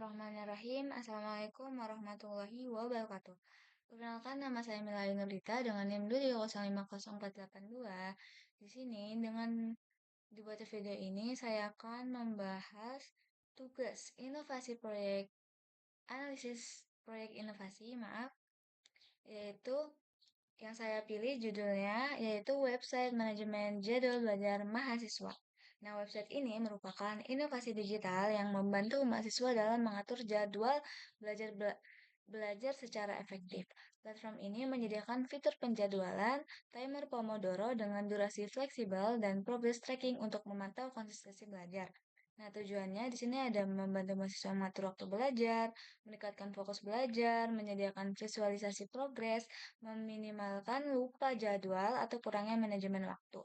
Bismillahirrahmanirrahim. Assalamualaikum warahmatullahi wabarakatuh. Perkenalkan, nama saya Mila Nurita dengan NIM 2050482. Di sini dibuat video ini saya akan membahas tugas inovasi proyek analisis proyek inovasi, yaitu yang saya pilih judulnya yaitu Website Manajemen Jadwal Belajar Mahasiswa. Nah, website ini merupakan inovasi digital yang membantu mahasiswa dalam mengatur jadwal belajar secara efektif. Platform ini menyediakan fitur penjadwalan, timer Pomodoro dengan durasi fleksibel, dan progress tracking untuk memantau konsistensi belajar. Nah, tujuannya di sini ada membantu mahasiswa mengatur waktu belajar, meningkatkan fokus belajar, menyediakan visualisasi progres, meminimalkan lupa jadwal atau kurangnya manajemen waktu.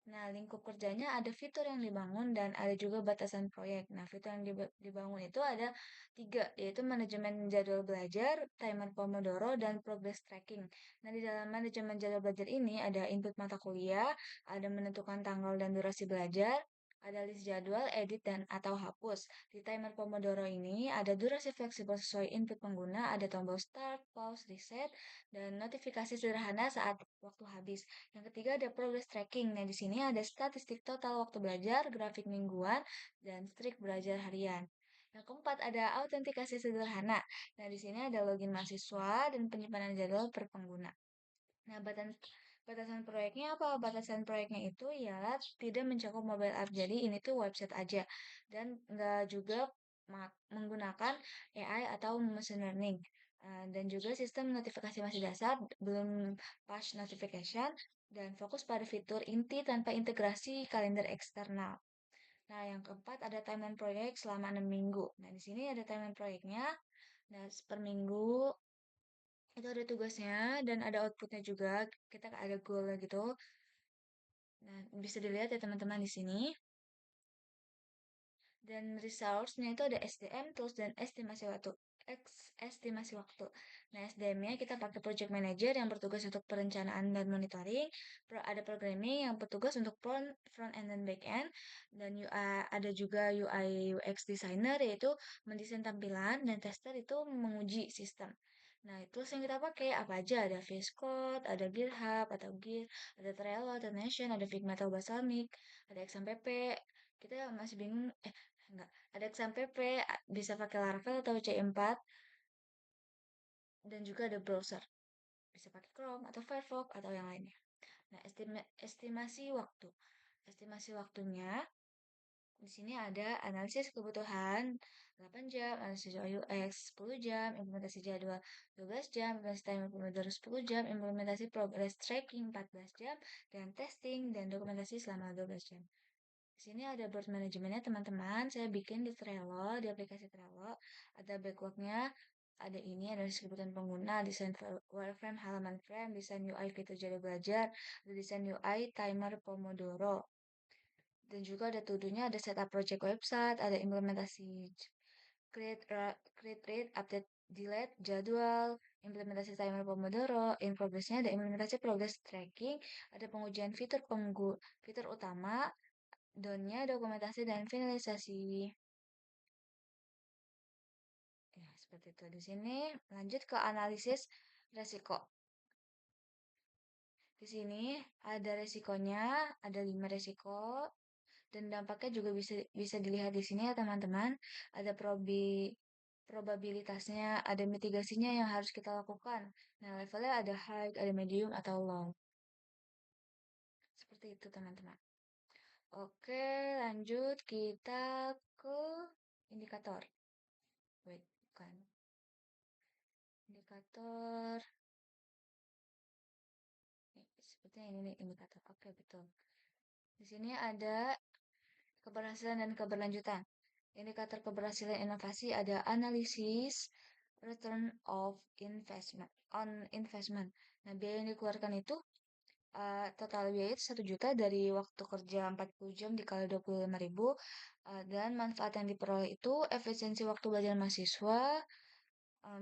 Nah, lingkup kerjanya ada fitur yang dibangun dan ada juga batasan proyek. Nah, fitur yang dibangun itu ada tiga, yaitu manajemen jadwal belajar, timer Pomodoro, dan progress tracking. Nah, di dalam manajemen jadwal belajar ini ada input mata kuliah, ada menentukan tanggal dan durasi belajar, ada list jadwal, edit, dan atau hapus. Di timer Pomodoro ini ada durasi fleksibel sesuai input pengguna, ada tombol start, pause, reset, dan notifikasi sederhana saat waktu habis. Yang ketiga ada progress tracking. Nah, di sini ada statistik total waktu belajar, grafik mingguan, dan streak belajar harian. Yang keempat ada autentikasi sederhana. Nah, di sini ada login mahasiswa dan penyimpanan jadwal per pengguna. Nah, batasan proyeknya apa? Batasan proyeknya itu ialah tidak mencakup mobile app. Jadi ini tuh website aja dan nggak juga menggunakan AI atau machine learning. Dan juga sistem notifikasi masih dasar, belum push notification, dan fokus pada fitur inti tanpa integrasi kalender eksternal. Nah, yang keempat ada timeline proyek selama 6 minggu. Nah, di sini ada timeline proyeknya. Nah, per minggu itu ada tugasnya dan ada outputnya juga. Kita ada goal gitu. Nah, bisa dilihat ya teman-teman di sini. Dan resource-nya itu ada SDM, tools, dan estimasi waktu. Estimasi waktu. Nah, SDM-nya kita pakai project manager yang bertugas untuk perencanaan dan monitoring. Ada programming yang bertugas untuk front end dan back end. Dan UI, ada juga UI UX designer yaitu mendesain tampilan dan tester itu menguji sistem. Nah, tools yang kita pakai apa aja? Ada VS Code, ada GitHub atau Git, ada Trello, ada Notion, ada Figma atau Balsamiq, ada XMPP. Kita masih bingung, enggak, ada XMPP, bisa pakai Laravel atau C4, dan juga ada browser. Bisa pakai Chrome atau Firefox atau yang lainnya. Nah, estimasi waktu. Estimasi waktunya di sini ada analisis kebutuhan 8 jam, analisis UX 10 jam, implementasi jadwal 12 jam, implementasi timer Pomodoro 10 jam, implementasi progress tracking 14 jam, dan testing dan dokumentasi selama 12 jam. Di sini ada board manajemennya teman-teman. Saya bikin di Trello, di aplikasi Trello. Ada backlognya, ada ini, ada kebutuhan pengguna, desain wireframe, halaman frame, desain UI fitur jadwal belajar, ada desain UI timer Pomodoro. Dan juga ada to-do-nya, ada setup project website, ada implementasi create, rate, update, delete, jadwal, implementasi timer Pomodoro, in progress-nya ada implementasi progress tracking, ada pengujian fitur utama, downnya dokumentasi dan finalisasi. Ya, seperti itu. Di sini lanjut ke analisis resiko. Di sini ada resikonya, ada 5 resiko dan dampaknya juga bisa dilihat di sini ya teman-teman. Ada probabilitasnya, ada mitigasinya yang harus kita lakukan. Nah, levelnya ada high, ada medium atau low. Seperti itu teman-teman. Oke, lanjut kita ke indikator. Wait, bukan. Indikator. Sepertinya ini nih indikator. Oke, betul. Di sini ada keberhasilan dan keberlanjutan. Indikator keberhasilan inovasi ada analisis return of investment. Nah, biaya yang dikeluarkan itu total biaya itu 1 juta dari waktu kerja 40 jam dikali 25.000, dan manfaat yang diperoleh itu efisiensi waktu belajar mahasiswa.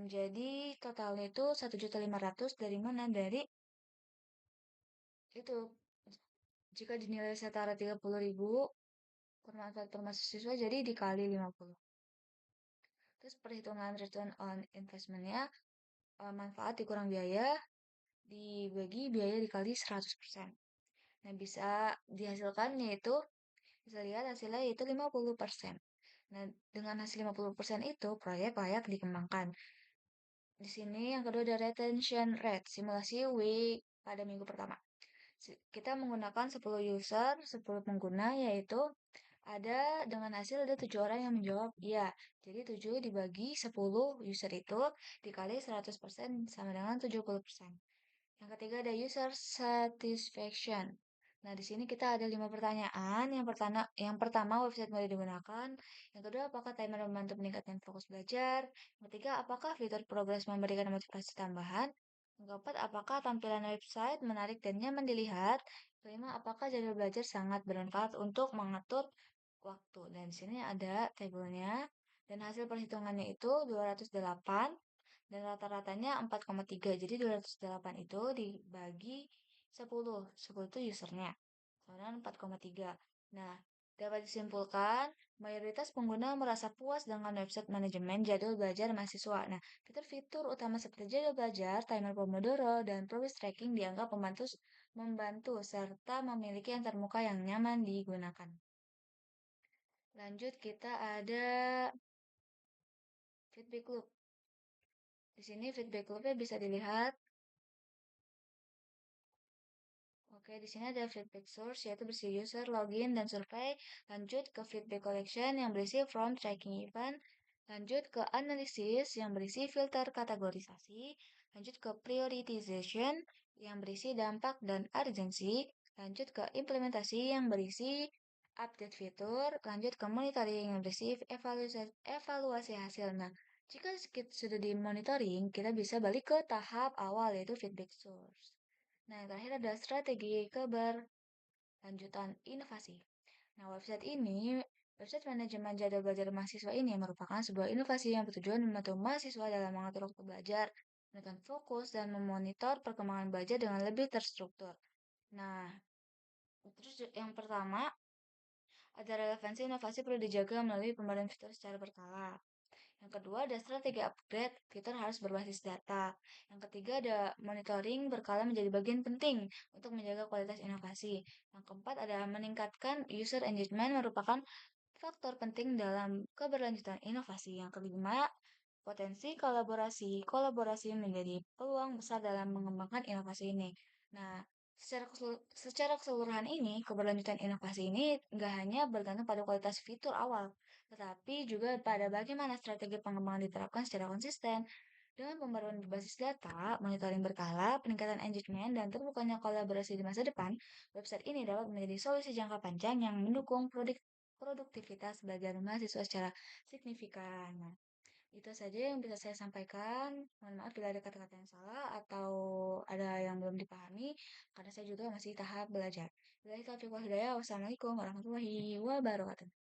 Jadi totalnya itu 1.500.000 dari mana? Dari itu jika dinilai setara 30.000 bermanfaat per mahasiswa jadi dikali 50. Terus perhitungan return on investment-nya, manfaat dikurang biaya, dibagi biaya dikali 100%. Nah, bisa dihasilkan yaitu, bisa lihat hasilnya yaitu 50%. Nah, dengan hasil 50% itu, proyek layak dikembangkan. Di sini yang kedua ada retention rate, simulasi week pada minggu pertama. Kita menggunakan 10 user, 10 pengguna, yaitu ada dengan hasil ada 7 orang yang menjawab iya. Jadi 7 dibagi 10 user itu dikali 100% sama dengan 70%. Yang ketiga ada user satisfaction. Nah, di sini kita ada 5 pertanyaan. Yang pertama, website boleh digunakan. Yang kedua, apakah timer membantu meningkatkan fokus belajar? Yang ketiga, apakah fitur progres memberikan motivasi tambahan? Yang keempat, apakah tampilan website menarik dan nyaman dilihat? Kelima, apakah jadwal belajar sangat bermanfaat untuk mengatur waktu? Dan di sini ada tabelnya. Dan hasil perhitungannya itu 208 dan rata-ratanya 4,3. Jadi 208 itu dibagi 10. 10 itu usernya. Kemudian 4,3. Nah, dapat disimpulkan mayoritas pengguna merasa puas dengan website manajemen jadwal belajar mahasiswa. Nah, fitur-fitur utama seperti jadwal belajar, timer Pomodoro, dan progress tracking dianggap membantu serta memiliki antarmuka yang nyaman digunakan. Lanjut kita ada feedback loop. Di sini feedback loopnya bisa dilihat. Oke, di sini ada feedback source yaitu berisi user, login, dan survei. Lanjut ke feedback collection yang berisi from tracking event. Lanjut ke analisis yang berisi filter kategorisasi. Lanjut ke prioritization yang berisi dampak dan urgensi. Lanjut ke implementasi yang berisi update fitur. Lanjut ke monitoring yang berisi evaluasi hasil. Nah, jika sudah di monitoring, kita bisa balik ke tahap awal yaitu feedback source. Nah, yang terakhir ada strategi keberlanjutan inovasi. Nah, website manajemen jadwal belajar mahasiswa ini merupakan sebuah inovasi yang bertujuan membantu mahasiswa dalam mengatur waktu belajar, menekan fokus, dan memonitor perkembangan belajar dengan lebih terstruktur. Nah, terus yang pertama, ada relevansi inovasi perlu dijaga melalui pembaruan fitur secara berkala. Yang kedua ada strategi upgrade, fitur harus berbasis data. Yang ketiga ada monitoring berkala menjadi bagian penting untuk menjaga kualitas inovasi. Yang keempat ada meningkatkan user engagement merupakan faktor penting dalam keberlanjutan inovasi. Yang kelima, potensi kolaborasi. Kolaborasi menjadi peluang besar dalam mengembangkan inovasi ini. Nah, secara keseluruhan ini, keberlanjutan inovasi ini nggak hanya bergantung pada kualitas fitur awal, tetapi juga pada bagaimana strategi pengembangan diterapkan secara konsisten. Dengan pembaruan berbasis data, monitoring berkala, peningkatan engagement, dan terbukanya kolaborasi di masa depan, website ini dapat menjadi solusi jangka panjang yang mendukung produktivitas belajar mahasiswa secara signifikan. Nah, itu saja yang bisa saya sampaikan. Mohon maaf bila ada kata-kata yang salah atau ada yang belum dipahami, karena saya juga masih tahap belajar. Wassalamualaikum warahmatullahi wabarakatuh.